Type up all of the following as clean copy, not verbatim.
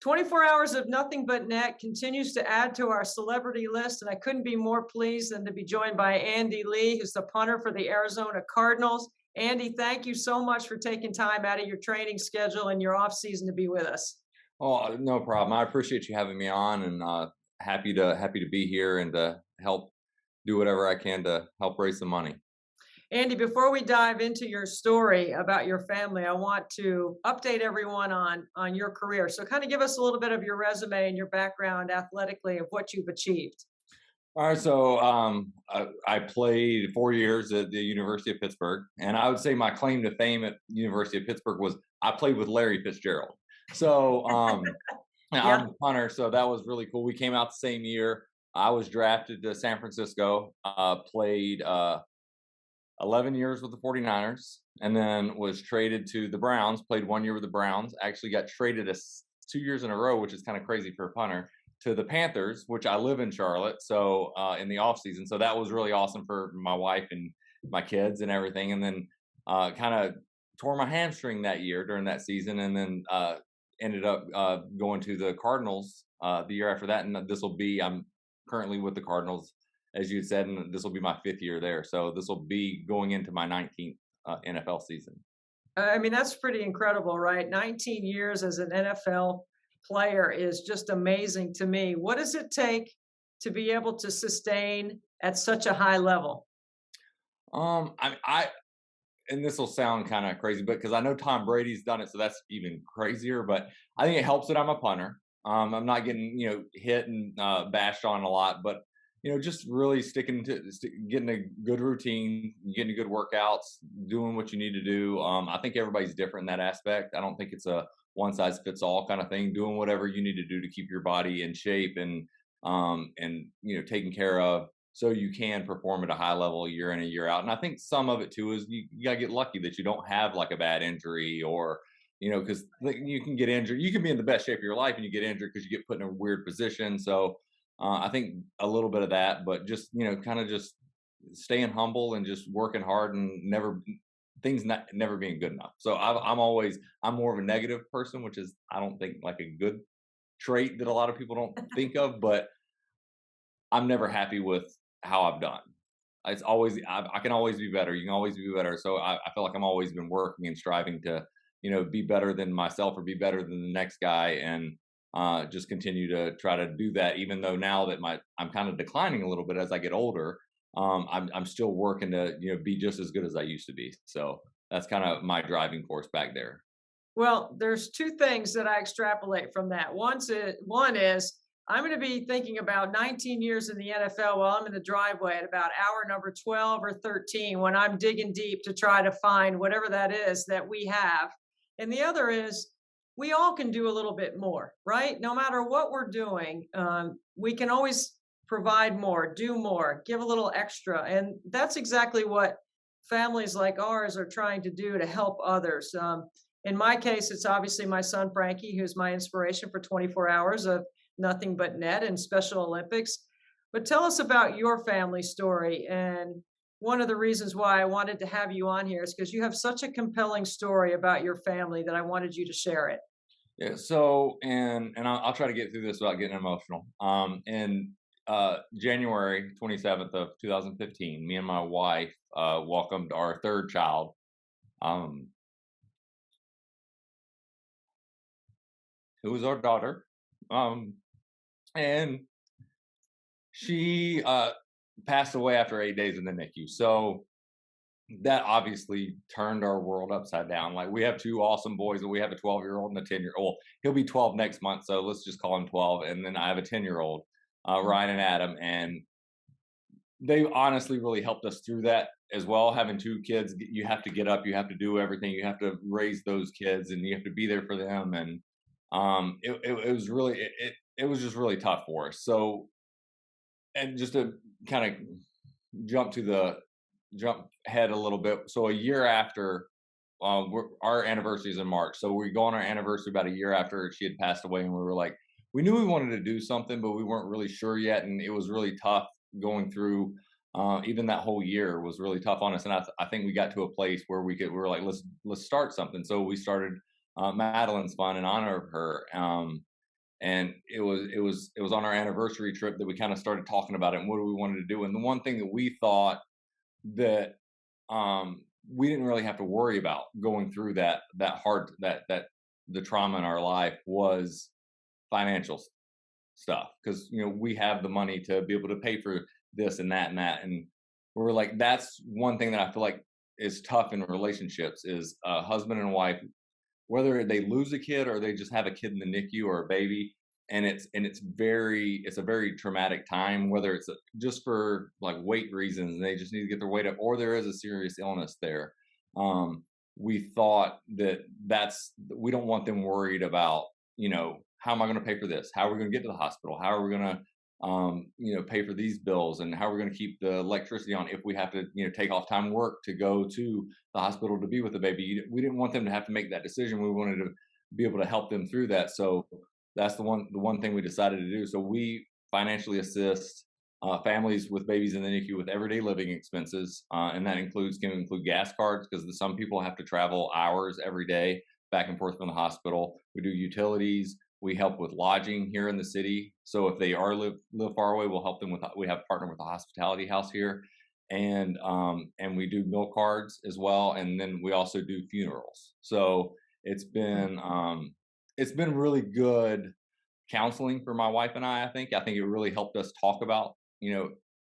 24 hours of nothing but net continues to add to our celebrity list, and I couldn't be more pleased than to be joined by Andy Lee, who's the punter for the Arizona Cardinals. Andy, thank you so much for taking time out of your training schedule and your off season to be with us. Oh, no problem. I appreciate you having me on, and happy to be here and to help do whatever I can to help raise some money. Andy, before we dive into your story about your family, I want to update everyone on your career. So kind of give us a little bit of your resume and your background athletically of what you've achieved. All right, so I played 4 years at the University of Pittsburgh, and I would say my claim to fame at University of Pittsburgh was I played with Larry Fitzgerald. So I'm Yeah. a punter, so that was really cool. We came out the same year. I was drafted to San Francisco, played 11 years with the 49ers, and then was traded to the Browns, played 1 year with the Browns, actually got traded 2 years in a row, which is kind of crazy for a punter, to the Panthers, which I live in Charlotte, so in the off season. So that was really awesome for my wife and my kids and everything. And then kind of tore my hamstring that year during that season, and then ended up going to the Cardinals the year after that. And I'm currently with the Cardinals, as you said, and this will be my 5th year there. So this will be going into my 19th NFL season. I mean, that's pretty incredible, right? 19 years as an NFL player is just amazing to me. What does it take to be able to sustain at such a high level? I and this will sound kind of crazy, but because I know Tom Brady's done it, so that's even crazier. But I think it helps that I'm a punter. I'm not getting hit and bashed on a lot, but just really getting a good routine, getting good workouts, doing what you need to do. I think everybody's different in that aspect. I don't think it's a one size fits all kind of thing. Doing whatever you need to do to keep your body in shape and taken care of, so you can perform at a high level year in and year out. And I think some of it too is you gotta get lucky that you don't have like a bad injury, or because you can get injured. You can be in the best shape of your life and you get injured because you get put in a weird position. So I think a little bit of that, but just kind of just staying humble and just working hard and never being good enough. So I'm more of a negative person, which is I don't think like a good trait that a lot of people don't think of, but I'm never happy with how I've done. It's always I can always be better. You can always be better. So I feel like I'm always been working and striving to be better than myself or be better than the next guy, and just continue to try to do that. Even though now that I'm kind of declining a little bit as I get older, I'm still working to be just as good as I used to be. So that's kind of my driving force back there. Well, there's two things that I extrapolate from that. One is I'm going to be thinking about 19 years in the NFL while I'm in the driveway at about hour number 12 or 13 when I'm digging deep to try to find whatever that is that we have. And the other is we all can do a little bit more, right? No matter what we're doing, we can always provide more, do more, give a little extra. And that's exactly what families like ours are trying to do to help others. In my case, it's obviously my son Frankie, who's my inspiration for 24 hours of nothing but net and Special Olympics. But tell us about your family story. And one of the reasons why I wanted to have you on here is because you have such a compelling story about your family that I wanted you to share it. Yeah. So, and I'll try to get through this without getting emotional. In January 27th of 2015, me and my wife welcomed our third child, um, who was our daughter, um, and she passed away after 8 days in the NICU. So that obviously turned our world upside down. Like, we have two awesome boys, and we have a 12-year-old and a 10-year-old. He'll be 12 next month, so let's just call him 12. And then I have a 10-year-old, Ryan and Adam, and they honestly really helped us through that as well. Having two kids, you have to get up, you have to do everything, you have to raise those kids, and you have to be there for them. And it was really it was just really tough for us. So, and just to kind of jump ahead a little bit. So a year after, our anniversary is in March. So we go on our anniversary about a year after she had passed away, and we were like, we knew we wanted to do something, but we weren't really sure yet, and it was really tough going through. Even that whole year was really tough on us, and I think we got to a place where we were like, let's start something. So we started Madeline's Fund in honor of her. And it was on our anniversary trip that we kind of started talking about it and what do we wanted to do. And the one thing that we thought that we didn't really have to worry about going through that hard that the trauma in our life was financial stuff, because we have the money to be able to pay for this and that, and we're like, that's one thing that I feel like is tough in relationships is a husband and wife, whether they lose a kid or they just have a kid in the NICU or a baby, and it's a very traumatic time, whether it's just for like weight reasons and they just need to get their weight up, or there is a serious illness there. Um, we thought we don't want them worried about, how am I going to pay for this? How are we going to get to the hospital? How are we going to pay for these bills, and how are we going to keep the electricity on if we have to, take off time work to go to the hospital to be with the baby. We didn't want them to have to make that decision. We wanted to be able to help them through that. So that's the one thing we decided to do. So we financially assist families with babies in the NICU with everyday living expenses, and that can include gas cards, because some people have to travel hours every day back and forth from the hospital. We do utilities. We help with lodging here in the city. So if they live far away, we'll help them with. We have partnered with a hospitality house here, and we do meal cards as well. And then we also do funerals. So it's been really good counseling for my wife and I think. I think it really helped us talk about,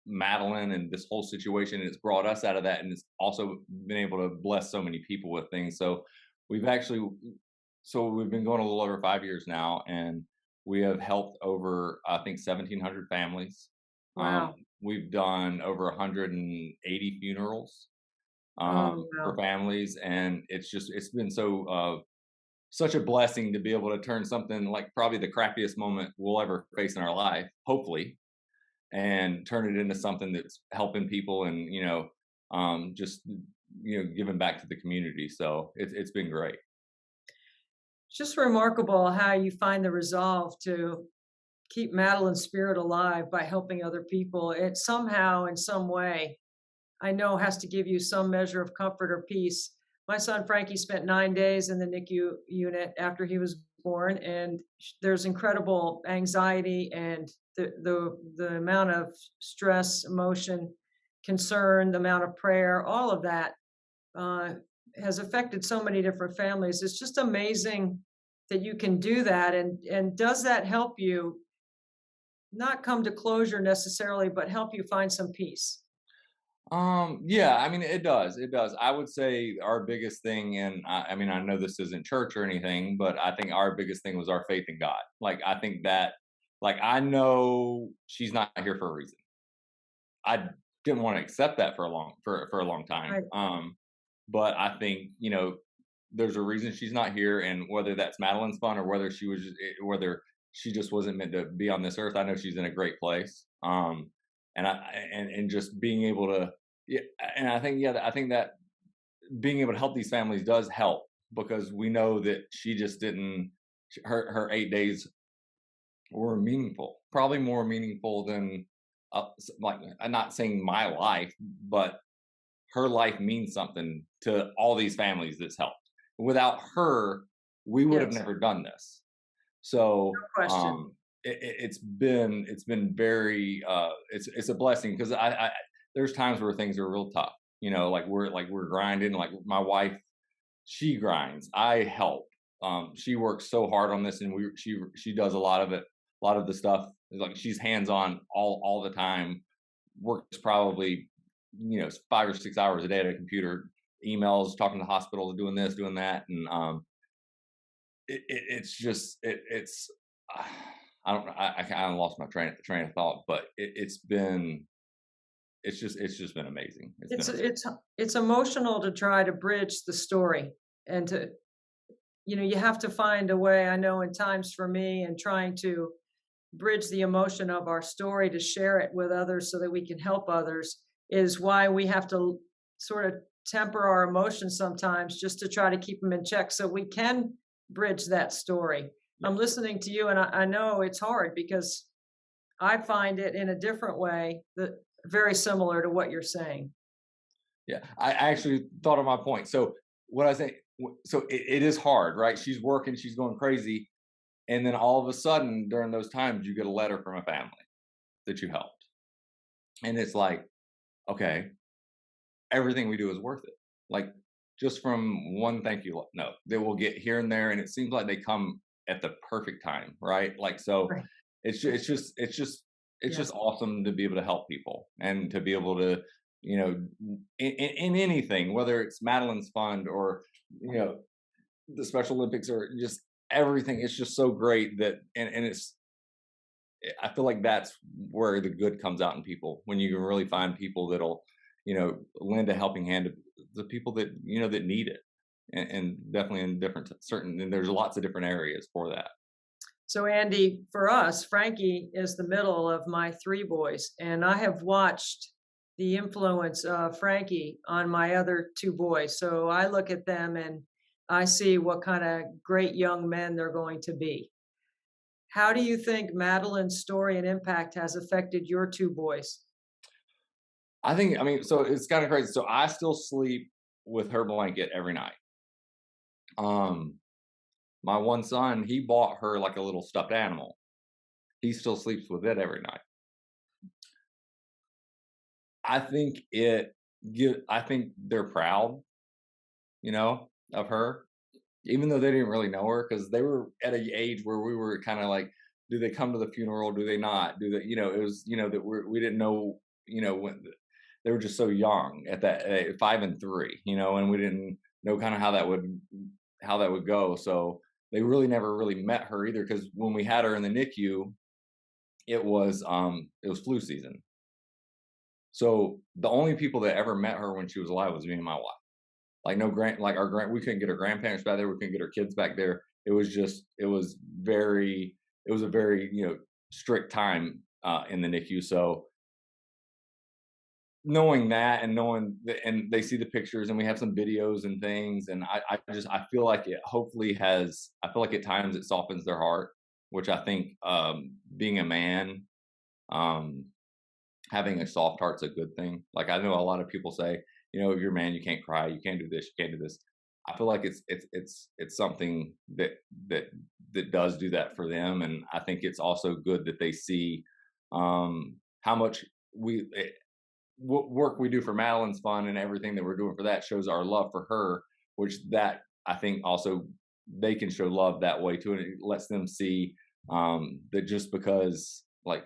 Madeline and this whole situation. It's brought us out of that, and it's also been able to bless so many people with things. So we've actually, we've been going a little over 5 years now, and we have helped over, I think, 1,700 families. Wow. We've done over 180 funerals Oh, for wow. families, and it's been such a blessing to be able to turn something like probably the crappiest moment we'll ever face in our life, hopefully, and turn it into something that's helping people, and just giving back to the community. So it's been great. It's just remarkable how you find the resolve to keep Madeline's spirit alive by helping other people. It somehow, in some way, I know has to give you some measure of comfort or peace. My son Frankie spent 9 days in the NICU unit after he was born, and there's incredible anxiety and the amount of stress, emotion, concern, the amount of prayer, all of that uh, has affected so many different families. It's just amazing that you can do that. And does that help you not come to closure necessarily, but help you find some peace? Yeah, I mean, it does. I would say our biggest thing, and I mean, I know this isn't church or anything, but I think our biggest thing was our faith in God. Like, I think that, like, I know she's not here for a reason. I didn't want to accept that for a long time. Right. But I think, there's a reason she's not here, and whether that's Madeline's fun or whether she just wasn't meant to be on this earth, I know she's in a great place. And just being able to, yeah, and I think, yeah, I think that being able to help these families does help, because we know that she just didn't. Her 8 days were meaningful, probably more meaningful than, like, I'm not saying my life, but her life means something to all these families that's helped. Without her, we would have Yes. never done this. So No question. it's been very, it's a blessing, because I there's times where things are real tough. Like we're grinding. Like my wife, she grinds. I help. She works so hard on this, and she does a lot of it. A lot of the stuff, like, she's hands on all the time. Works probably 5 or 6 hours a day at a computer, emails, talking to hospitals, doing this, doing that, and it's just it's I don't know. I kind of lost my train of thought, but it's just been amazing. It's been It's amazing. it's it's emotional to try to bridge the story and to you have to find a way. I know in times for me and trying to bridge the emotion of our story to share it with others so that we can help others is why we have to sort of temper our emotions sometimes just to try to keep them in check so we can bridge that story. Yeah, I'm listening to you and I know it's hard because I find it in a different way that very similar to what you're saying. yeah. I actually thought of my point. So what I say. So it is hard, right? She's working. She's going crazy. And then all of a sudden, during those times, you get a letter from a family that you helped. And it's like, okay, everything we do is worth it. Like just from one thank you note that we'll get here and there. And it seems like they come at the perfect time, right? Like, so Right. it's just Yes. awesome to be able to help people and to be able to, you know, in anything, whether it's Madeline's Fund or, you know, the Special Olympics or just everything. It's just so great that, and it's, I feel like that's where the good comes out in people when you can really find people that'll, lend a helping hand to the people that, that need it. And definitely in different certain, and there's lots of different areas for that. So, Andy, for us, Frankie is the middle of my three boys, and I have watched the influence of Frankie on my other two boys. So I look at them and I see what kind of great young men they're going to be. How do you think Madeline's story and impact has affected your two boys? I mean, so it's kind of crazy. So I still sleep with her blanket every night. Um, my one son, he bought her like a little stuffed animal. He still sleeps with it every night. I think I think they're proud, of her, even though they didn't really know her because they were at an age where we were kind of like, do they come to the funeral? Do they not? Do they, it was, that we didn't know, when they were just so young at that 5 and 3, and we didn't know kind of how that would go. So they really never really met her either because when we had her in the NICU, it was flu season. So the only people that ever met her when she was alive was me and my wife. Like no like we couldn't get her grandparents back there. We couldn't get her kids back there. It was a very, strict time in the NICU. So knowing that and and they see the pictures and we have some videos and things. And I feel like I feel like at times it softens their heart, which I think, being a man, um, having a soft heart's a good thing. Like I know a lot of people say, if you're a man, you can't cry, you can't do this, you can't do this. I feel like it's something that that does do that for them, and I think it's also good that they see how much what work we do for Madeline's Fund and everything that we're doing for that shows our love for her, which that I think also they can show love that way too, and it lets them see that just because like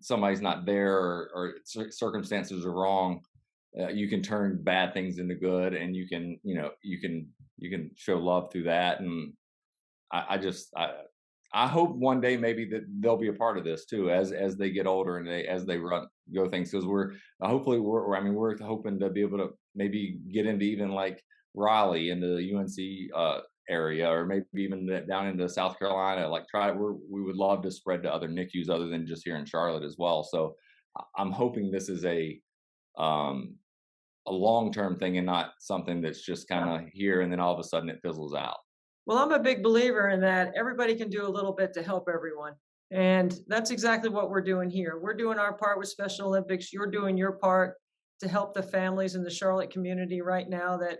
somebody's not there or circumstances are wrong, you can turn bad things into good, and you can show love through that. And I hope one day maybe that they'll be a part of this too as they get older and as they go things because we're hopefully I mean we're hoping to be able to maybe get into even like Raleigh into the UNC area or maybe even down into South Carolina. Like we would love to spread to other NICUs other than just here in Charlotte as well. So I'm hoping this is um, a long-term thing and not something that's just kind of here and then all of a sudden it fizzles out. Well, I'm a big believer in that everybody can do a little bit to help everyone. And that's exactly what we're doing here. We're doing our part with Special Olympics. You're doing your part to help the families in the Charlotte community right now that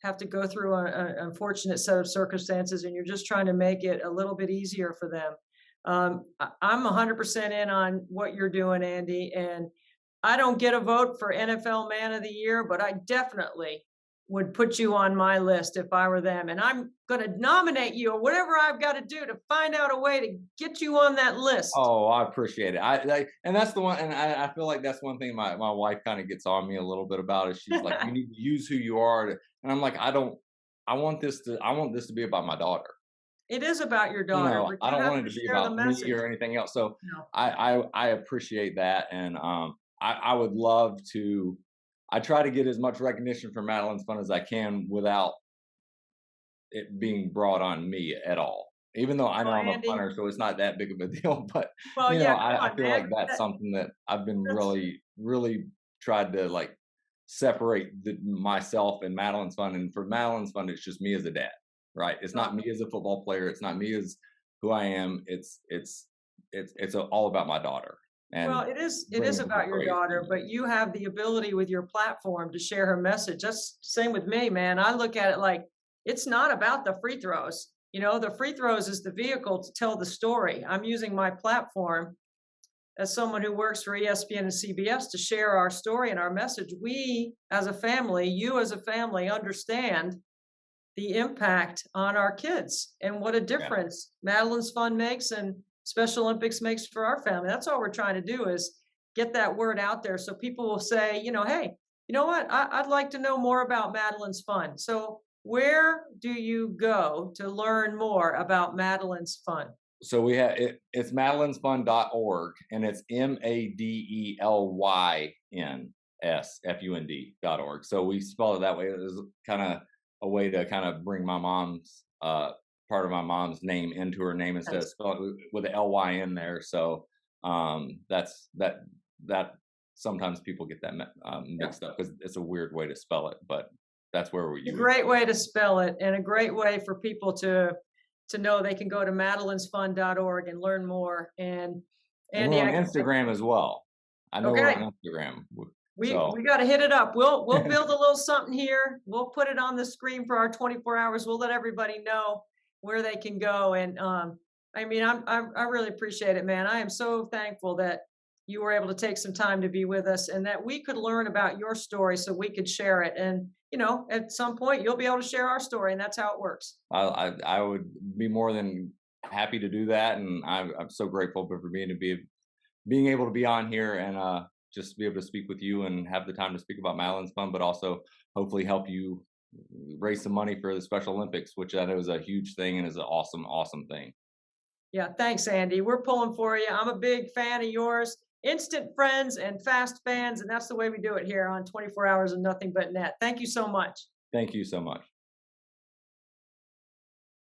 have to go through an unfortunate set of circumstances, and you're just trying to make it a little bit easier for them. I'm 100% in on what you're doing, Andy. And I don't get a vote for NFL Man of the Year, but I definitely would put you on my list if I were them. And I'm going to nominate you or whatever I've got to do to find out a way to get you on that list. Oh, I appreciate it. And that's the one, and I feel like that's one thing my wife kind of gets on me a little bit about. Is she's like, you need to use who you are, and I'm like, I don't. I want this to be about my daughter. It is about your daughter, but I you don't have want to it to be share the about me message. or anything else. So No. I appreciate that, and I would love to. I try to get as much recognition for Madeline's Fun as I can without it being brought on me at all. Even though I know Well, I'm a Andy, punter, so it's not that big of a deal. But well, yeah, come I on, feel man. like that's something that I've been That's really tried to like separate myself and Madeline's Fun. And for Madeline's Fun, it's just me as a dad, right? It's not well, me as a football player. It's not me as who I am. It's all about my daughter well, and it is bringing her about your praise. daughter, but you have the ability with your platform to share her message. That's the same with me, man. I look at it like it's not about the free throws. The free throws is the vehicle to tell the story. I'm using my platform as someone who works for ESPN and CBS to share our story and our message. We as a family, you as a family, understand the impact on our kids and what a Yeah. difference Madeline's Fund makes and Special Olympics makes for our family. That's all we're trying to do, is get that word out there so people will say, hey, you know what? I'd like to know more about Madeline's Fund. So where do you go to learn more about Madeline's Fund? So we have it's madelinesfund.org, and it's MADELYNSFUND.org. So we spell it that way. It was kind of a way to kind of bring my mom's part of my mom's name into her name instead of Yes. spelling it with the LY in there. So that's that sometimes people get that Yeah. mixed up because it's a weird way to spell it, but that's where A you would great go. way to spell it, and a great way for people to know they can go to madelinesfund.org and learn more. And And we're Andy, on I got Instagram as well. I know we're okay. on Instagram. We So we got to hit it up. We'll build a little something here. We'll put it on the screen for our 24 hours. We'll let everybody know where they can go. And I mean, I really appreciate it, man. I am so thankful that you were able to take some time to be with us and that we could learn about your story so we could share it. And at some point you'll be able to share our story, and that's how it works. I would be more than happy to do that, and I'm so grateful for being able to be on here and just be able to speak with you and have the time to speak about Madeline's Fund, but also hopefully help you raise some money for the Special Olympics, which I know is a huge thing and is an awesome thing. Yeah, thanks, Andy. We're pulling for you. I'm a big fan of yours. Instant friends and fast fans, and that's the way we do it here on 24 Hours of Nothing But Net. Thank you so much. Thank you so much.